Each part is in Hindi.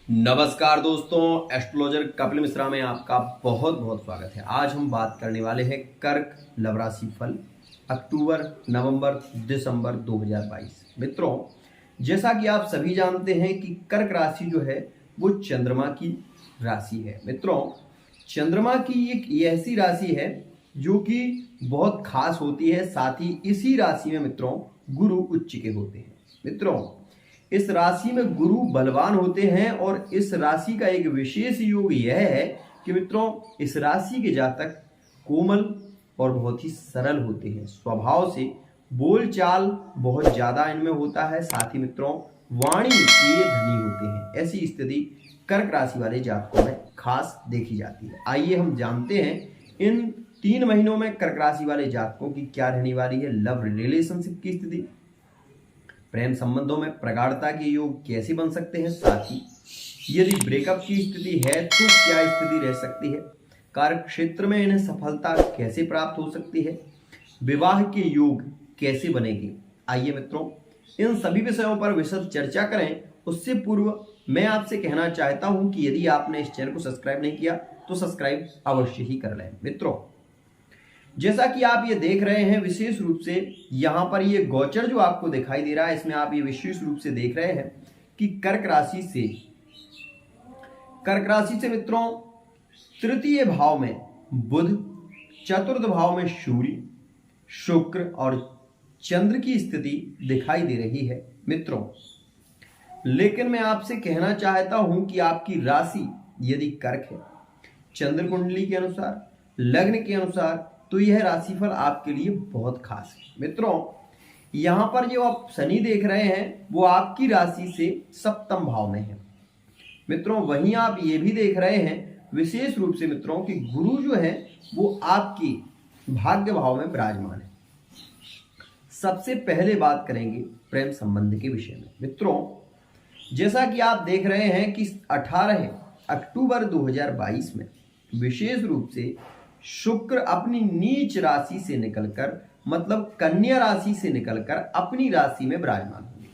नमस्कार दोस्तों, एस्ट्रोलॉजर कपिल मिश्रा में आपका बहुत बहुत स्वागत है। आज हम बात करने वाले हैं कर्क लव राशि फल अक्टूबर, नवंबर, दिसंबर 2022। मित्रों, जैसा कि आप सभी जानते हैं कि कर्क राशि जो है वो चंद्रमा की राशि है। मित्रों, चंद्रमा की एक ऐसी राशि है जो कि बहुत खास होती है। साथ ही इसी राशि में मित्रों गुरु उच्च के होते हैं। मित्रों, इस राशि में गुरु बलवान होते हैं और इस राशि का एक विशेष योग यह है कि मित्रों इस राशि के जातक कोमल और बहुत ही सरल होते हैं। स्वभाव से बोलचाल बहुत ज्यादा इनमें होता है। साथ ही मित्रों वाणी के धनी होते हैं। ऐसी स्थिति कर्क राशि वाले जातकों में खास देखी जाती है। आइए हम जानते हैं इन 3 महीनों में कर्क राशि वाले जातकों की क्या रहने वाली है। लव रिलेशनशिप की स्थिति, प्रेम संबंधों में प्रगाढ़ता के योग कैसे बन सकते हैं, साथ ही यदि ब्रेकअप की स्थिति है तो क्या स्थिति रह सकती है, कार्य क्षेत्र में इन्हें सफलता कैसे प्राप्त हो सकती है, विवाह के योग कैसे बनेंगे। आइए मित्रों इन सभी विषयों पर विशद चर्चा करें। उससे पूर्व मैं आपसे कहना चाहता हूं कि यदि आपने इस चैनल को सब्सक्राइब नहीं किया तो सब्सक्राइब अवश्य ही कर लें। मित्रों, जैसा कि आप ये देख रहे हैं, विशेष रूप से यहां पर ये गोचर जो आपको दिखाई दे रहा है, इसमें आप ये विशेष रूप से देख रहे हैं कि कर्क राशि से मित्रों तृतीय भाव में बुध, चतुर्थ भाव में सूर्य, शुक्र और चंद्र की स्थिति दिखाई दे रही है। मित्रों, लेकिन मैं आपसे कहना चाहता हूं कि आपकी राशि यदि कर्क है, चंद्र कुंडली के अनुसार, लग्न के अनुसार, तो यह राशिफल आपके लिए बहुत खास है। मित्रों, यहां पर जो आप शनि देख रहे हैं वो आपकी राशि से सप्तम भाव में है। मित्रों, वहीं आप ये भी देख रहे हैं विशेष रूप से मित्रों कि गुरु जो है वो आपकी भाग्य भाव में विराजमान है। सबसे पहले बात करेंगे प्रेम संबंध के विषय में। मित्रों, जैसा कि आप देख रहे हैं कि 18 अक्टूबर 2022 में विशेष रूप से शुक्र अपनी नीच राशि से निकलकर, मतलब कन्या राशि से निकलकर अपनी राशि में विराजमान होंगे।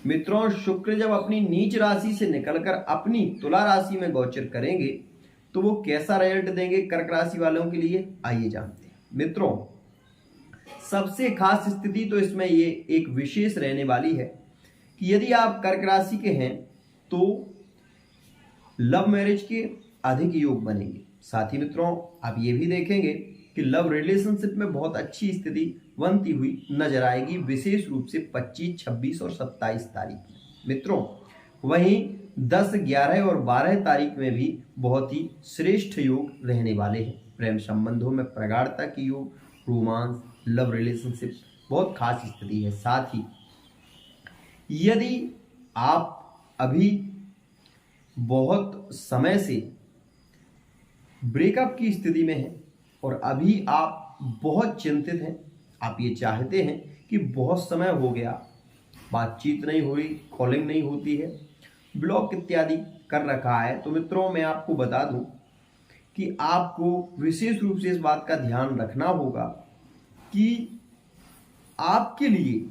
मित्रों, शुक्र जब अपनी नीच राशि से निकलकर अपनी तुला राशि में गोचर करेंगे तो वो कैसा रिजल्ट देंगे कर्क राशि वालों के लिए, आइए जानते हैं। मित्रों, सबसे खास स्थिति तो इसमें ये एक विशेष रहने वाली है कि यदि आप कर्क राशि के हैं तो लव मैरिज के अधिक योग बनेंगे। साथ ही मित्रों आप ये भी देखेंगे कि लव रिलेशनशिप में बहुत अच्छी स्थिति बनती हुई नजर आएगी, विशेष रूप से 25, 26 और 27 तारीख में। मित्रों, वहीं 10, 11 और 12 तारीख में भी बहुत ही श्रेष्ठ योग रहने वाले हैं। प्रेम संबंधों में प्रगाढ़ता की योग, रोमांस, लव रिलेशनशिप बहुत खास स्थिति है। साथ ही यदि आप अभी बहुत समय से ब्रेकअप की स्थिति में हैं और अभी आप बहुत चिंतित हैं, आप ये चाहते हैं कि बहुत समय हो गया, बातचीत नहीं हो रही, कॉलिंग नहीं होती है, ब्लॉक इत्यादि कर रखा है, तो मित्रों मैं आपको बता दूं कि आपको विशेष रूप से इस बात का ध्यान रखना होगा कि आपके लिए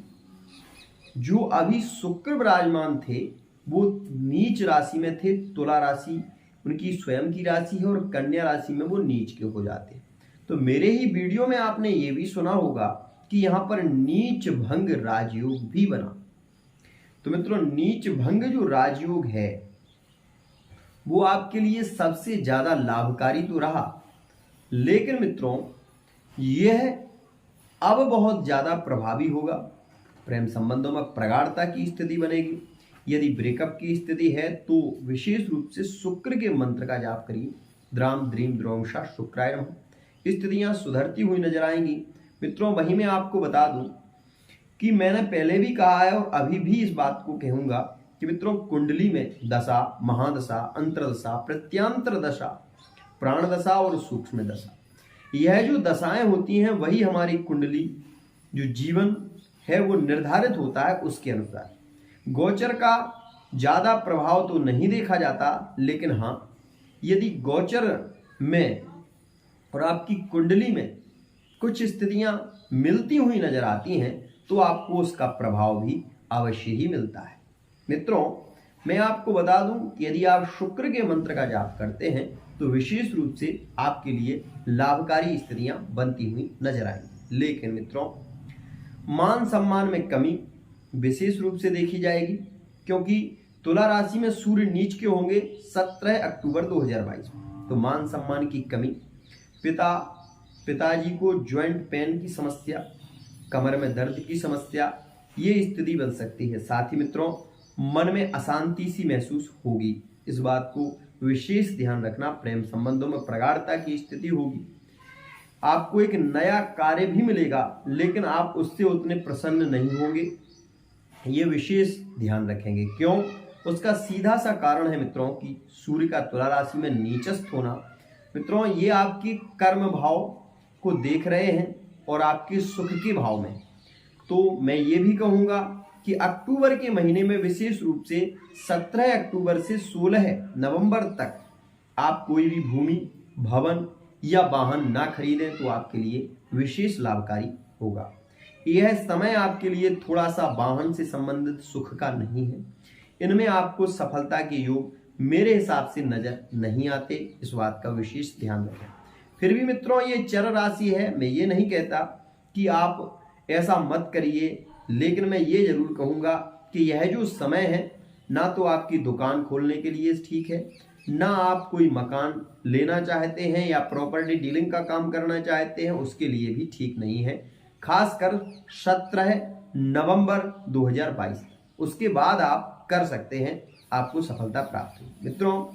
जो अभी शुक्र विराजमान थे वो नीच राशि में थे। तुला राशि उनकी स्वयं की राशि है और कन्या राशि में वो नीच के हो जाते हैं। तो मेरे ही वीडियो में आपने ये भी सुना होगा कि यहाँ पर नीच भंग राजयोग भी बना। तो मित्रों, नीच भंग जो राजयोग है वो आपके लिए सबसे ज्यादा लाभकारी तो रहा, लेकिन मित्रों यह अब बहुत ज्यादा प्रभावी होगा। प्रेम संबंधों में प्रगाढ़ता की स्थिति बनेगी। यदि ब्रेकअप की स्थिति है तो विशेष रूप से शुक्र के मंत्र का जाप करिए, द्राम द्रीम द्रोमशा शुक्राय नमः। स्थितियां सुधरती हुई नजर आएंगी। मित्रों, वहीं मैं आपको बता दूं कि मैंने पहले भी कहा है और अभी भी इस बात को कहूंगा कि मित्रों कुंडली में दशा, महादशा, अंतरदशा, प्रत्यांतर दशा, प्राण दशा और सूक्ष्म दशा, यह जो दशाएं होती हैं वही हमारी कुंडली जो जीवन है वो निर्धारित होता है उसके अनुसार। गोचर का ज्यादा प्रभाव तो नहीं देखा जाता, लेकिन हाँ यदि गोचर में और आपकी कुंडली में कुछ स्थितियां मिलती हुई नजर आती हैं तो आपको उसका प्रभाव भी अवश्य ही मिलता है। मित्रों, मैं आपको बता दूं कि यदि आप शुक्र के मंत्र का जाप करते हैं तो विशेष रूप से आपके लिए लाभकारी स्थितियां बनती हुई नजर आएंगी। लेकिन मित्रों, मान सम्मान में कमी विशेष रूप से देखी जाएगी, क्योंकि तुला राशि में सूर्य नीच के होंगे 17 अक्टूबर 2022 में। तो मान सम्मान की कमी, पिताजी को ज्वाइंट पेन की समस्या, कमर में दर्द की समस्या, ये स्थिति बन सकती है। साथ ही मित्रों, मन में अशांति सी महसूस होगी। इस बात को विशेष ध्यान रखना। प्रेम संबंधों में प्रगाढ़ता की स्थिति होगी। आपको एक नया कार्य भी मिलेगा, लेकिन आप उससे उतने प्रसन्न नहीं होंगे, ये विशेष ध्यान रखेंगे। क्यों? उसका सीधा सा कारण है मित्रों कि सूर्य का तुला राशि में नीचस्थ होना। मित्रों, ये आपके कर्म भाव को देख रहे हैं और आपके सुख के भाव में। तो मैं ये भी कहूँगा कि अक्टूबर के महीने में विशेष रूप से 17 अक्टूबर से 16 नवंबर तक आप कोई भी भूमि, भवन या वाहन ना खरीदें तो आपके लिए विशेष लाभकारी होगा। यह समय आपके लिए थोड़ा सा वाहन से संबंधित सुख का नहीं है। इनमें आपको सफलता के योग मेरे हिसाब से नजर नहीं आते। इस बात का विशेष ध्यान रखें। फिर भी मित्रों, ये चर राशि है, मैं ये नहीं कहता कि आप ऐसा मत करिए, लेकिन मैं ये जरूर कहूँगा कि यह जो समय है ना तो आपकी दुकान खोलने के लिए ठीक है, ना आप कोई मकान लेना चाहते हैं या प्रॉपर्टी डीलिंग का काम करना चाहते हैं, उसके लिए भी ठीक नहीं है। खासकर 17 नवंबर 2022 उसके बाद आप कर सकते हैं, आपको सफलता प्राप्त होगी। मित्रों,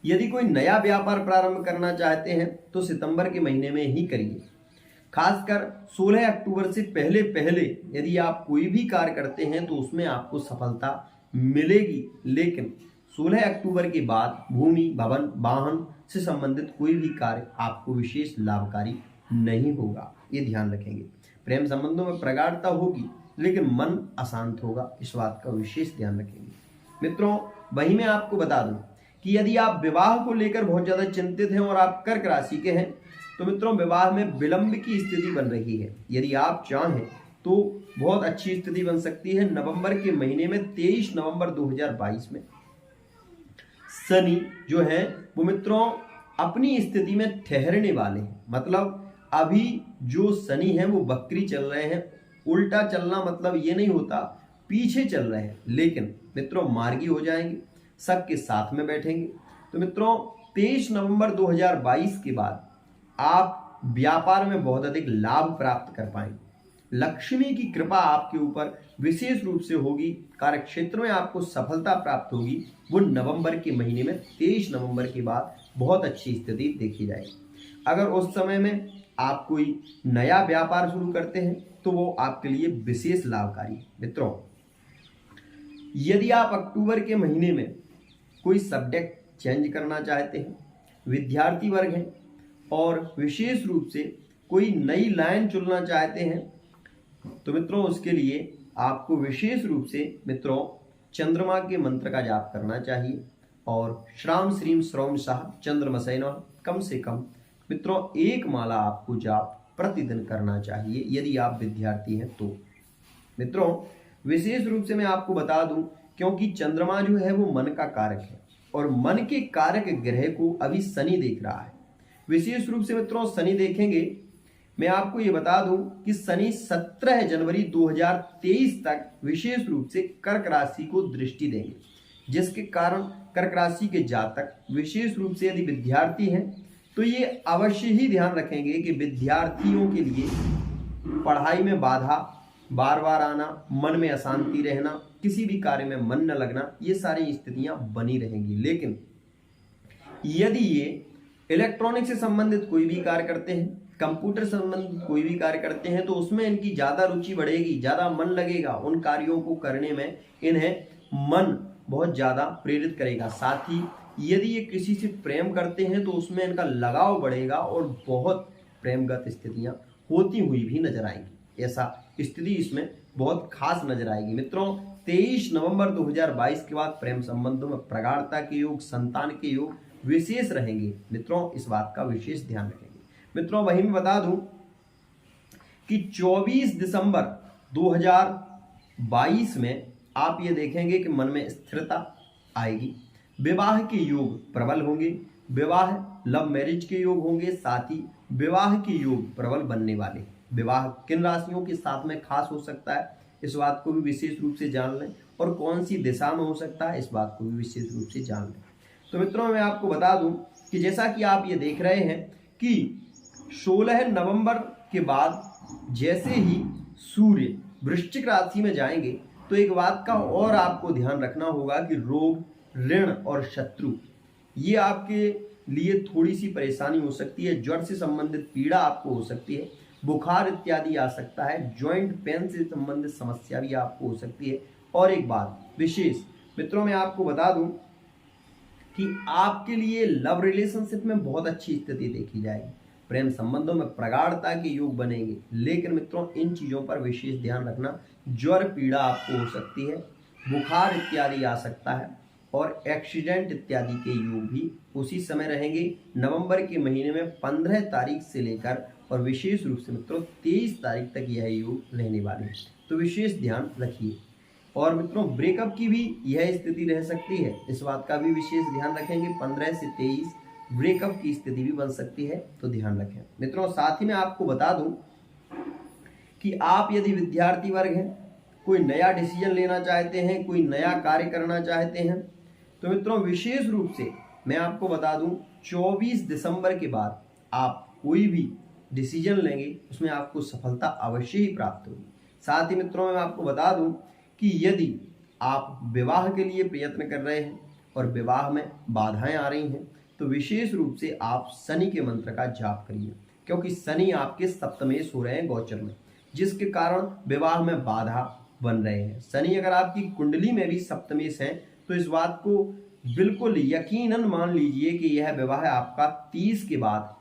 यदि कोई नया व्यापार प्रारंभ करना चाहते हैं तो सितंबर के महीने में ही करिए। खासकर 16 अक्टूबर से पहले पहले यदि आप कोई भी कार्य करते हैं तो उसमें आपको सफलता मिलेगी, लेकिन 16 अक्टूबर के बाद भूमि, भवन, वाहन से संबंधित कोई भी कार्य आपको विशेष लाभकारी नहीं होगा, ये ध्यान रखेंगे। प्रेम संबंधों में प्रगाढ़ता होगी, लेकिन मन अशांत होगा, इस बात का विशेष ध्यान रखेंगे। मित्रों, वहीं मैं आपको बता दूं कि यदि आप विवाह को लेकर बहुत ज्यादा चिंतित हैं और आप कर्क राशि के हैं तो मित्रों, विवाह में विलंब की स्थिति बन रही है। यदि आप चाहें तो बहुत अच्छी स्थिति बन सकती है। नवंबर के महीने में 23 नवंबर 2022 में शनि जो है वो मित्रों अपनी स्थिति में ठहरने वाले हैं। मतलब अभी जो शनि है वो वक्री चल रहे हैं। उल्टा चलना मतलब ये नहीं होता, पीछे चल रहे हैं, लेकिन मित्रों मार्गी हो जाएंगे, सबके साथ में बैठेंगे। तो मित्रों 23 नवंबर 2022 के बाद आप व्यापार में बहुत अधिक लाभ प्राप्त कर पाएंगे। लक्ष्मी की कृपा आपके ऊपर विशेष रूप से होगी। कार्यक्षेत्र में आपको सफलता प्राप्त होगी। वो नवंबर के महीने में 23 नवंबर के बाद बहुत अच्छी स्थिति देखी जाएगी। अगर उस समय में आप कोई नया व्यापार शुरू करते हैं तो वो आपके लिए विशेष लाभकारी है। मित्रों, यदि आप अक्टूबर के महीने में कोई सब्जेक्ट चेंज करना चाहते हैं, विद्यार्थी वर्ग हैं और विशेष रूप से कोई नई लाइन चुनना चाहते हैं, तो मित्रों उसके लिए आपको विशेष रूप से मित्रों चंद्रमा के मंत्र का जाप करना चाहिए और श्राम श्रीम श्रौम शाह चंद्रमसै नमः कम से कम मित्रों 1 माला आपको जाप प्रतिदिन करना चाहिए यदि आप विद्यार्थी हैं तो। मित्रों विशेष रूप से मैं आपको बता दूं, क्योंकि चंद्रमा जो है वो मन का कारक है और मन के कारक ग्रह को अभी शनि देख रहा है। विशेष रूप से मित्रों शनि देखेंगे, मैं आपको ये बता दूं कि शनि 17 जनवरी 2023 तक विशेष रूप से कर्क राशि को दृष्टि देंगे, जिसके कारण कर्क राशि के जातक विशेष रूप से यदि विद्यार्थी हैं तो ये अवश्य ही ध्यान रखेंगे कि विद्यार्थियों के लिए पढ़ाई में बाधा, बार बार आना, मन में अशांति रहना, किसी भी कार्य में मन न लगना, ये सारी स्थितियां बनी रहेंगी। लेकिन यदि ये इलेक्ट्रॉनिक से संबंधित कोई भी कार्य करते हैं, कंप्यूटर संबंधित कोई भी कार्य करते हैं तो उसमें इनकी ज्यादा रुचि बढ़ेगी, ज्यादा मन लगेगा, उन कार्यों को करने में इन्हें मन बहुत ज्यादा प्रेरित करेगा। साथ ही यदि ये किसी से प्रेम करते हैं तो उसमें इनका लगाव बढ़ेगा और बहुत प्रेमगत स्थितियां होती हुई भी नजर आएंगी। ऐसा स्थिति इसमें बहुत खास नजर आएगी। मित्रों 23 नवंबर 2022 के बाद प्रेम संबंधों में प्रगाढ़ता के योग, संतान के योग विशेष रहेंगे। मित्रों इस बात का विशेष ध्यान रखेंगे। मित्रों वहीं मैं बता दूं कि 24 दिसंबर 2022 में आप ये देखेंगे कि मन में स्थिरता आएगी, विवाह के योग प्रबल होंगे, विवाह लव मैरिज के योग होंगे, साथ ही विवाह के योग प्रबल बनने वाले। विवाह किन राशियों के साथ में खास हो सकता है, इस बात को भी विशेष रूप से जान लें, और कौन सी दिशा में हो सकता है इस बात को भी विशेष रूप से जान लें। तो मित्रों मैं आपको बता दूं कि जैसा कि आप ये देख रहे हैं कि 16 नवंबर के बाद जैसे ही सूर्य वृश्चिक राशि में जाएंगे तो एक बात का और आपको ध्यान रखना होगा कि रोग, ऋण और शत्रु ये आपके लिए थोड़ी सी परेशानी हो सकती है। जड़ से संबंधित पीड़ा आपको हो सकती है, बुखार इत्यादि आ सकता है, जॉइंट पेन से संबंधित समस्या भी आपको हो सकती है। और एक बात विशेष मित्रों मैं आपको बता दूं कि आपके लिए लव रिलेशनशिप में बहुत अच्छी स्थिति देखी जाएगी, प्रेम संबंधों में प्रगाढ़ता के योग बनेंगे। लेकिन मित्रों इन चीज़ों पर विशेष ध्यान रखना, ज्वर पीड़ा आपको हो सकती है, बुखार इत्यादि आ सकता है, और एक्सीडेंट इत्यादि के योग भी उसी समय रहेंगे नवंबर के महीने में 15 तारीख से लेकर, और विशेष रूप से मित्रों 23 तारीख तक यह योग रहने वाले हैं, तो विशेष ध्यान रखिए। और मित्रों ब्रेकअप की भी यह स्थिति रह सकती है, इस बात का भी विशेष ध्यान रखेंगे। 15 से 23 ब्रेकअप की स्थिति भी बन सकती है, तो ध्यान रखें मित्रों। साथ ही मैं आपको बता दूं कि आप यदि विद्यार्थी वर्ग हैं, कोई नया डिसीजन लेना चाहते हैं, कोई नया कार्य करना चाहते हैं, तो मित्रों विशेष रूप से मैं आपको बता दूं 24 दिसंबर के बाद आप कोई भी डिसीजन लेंगे उसमें आपको सफलता अवश्य ही प्राप्त होगी। साथ ही मित्रों मैं आपको बता दूं कि यदि आप विवाह के लिए प्रयत्न कर रहे हैं और विवाह में बाधाएं आ रही हैं, तो विशेष रूप से आप शनि के मंत्र का जाप करिए, क्योंकि शनि आपके सप्तमेश हो रहे हैं गोचर में, जिसके कारण विवाह में बाधा बन रहे हैं। शनि अगर आपकी कुंडली में भी सप्तमेश है तो इस बात को बिल्कुल यकीनन मान लीजिए कि यह विवाह आपका 30 के बाद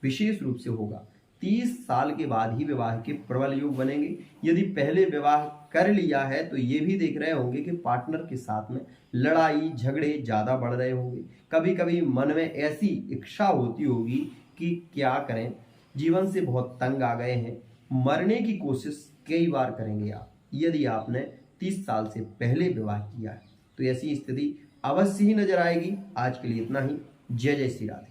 विशेष रूप से होगा। 30 साल के बाद ही विवाह के प्रबल योग बनेंगे। यदि पहले विवाह कर लिया है तो ये भी देख रहे होंगे कि पार्टनर के साथ में लड़ाई झगड़े ज़्यादा बढ़ रहे होंगे। कभी कभी मन में ऐसी इच्छा होती होगी कि क्या करें, जीवन से बहुत तंग आ गए हैं, मरने की कोशिश कई बार करेंगे आप, यदि आपने 30 साल से पहले विवाह किया है तो ऐसी स्थिति अवश्य ही नजर आएगी। आज के लिए इतना ही। जय जय श्री राधे।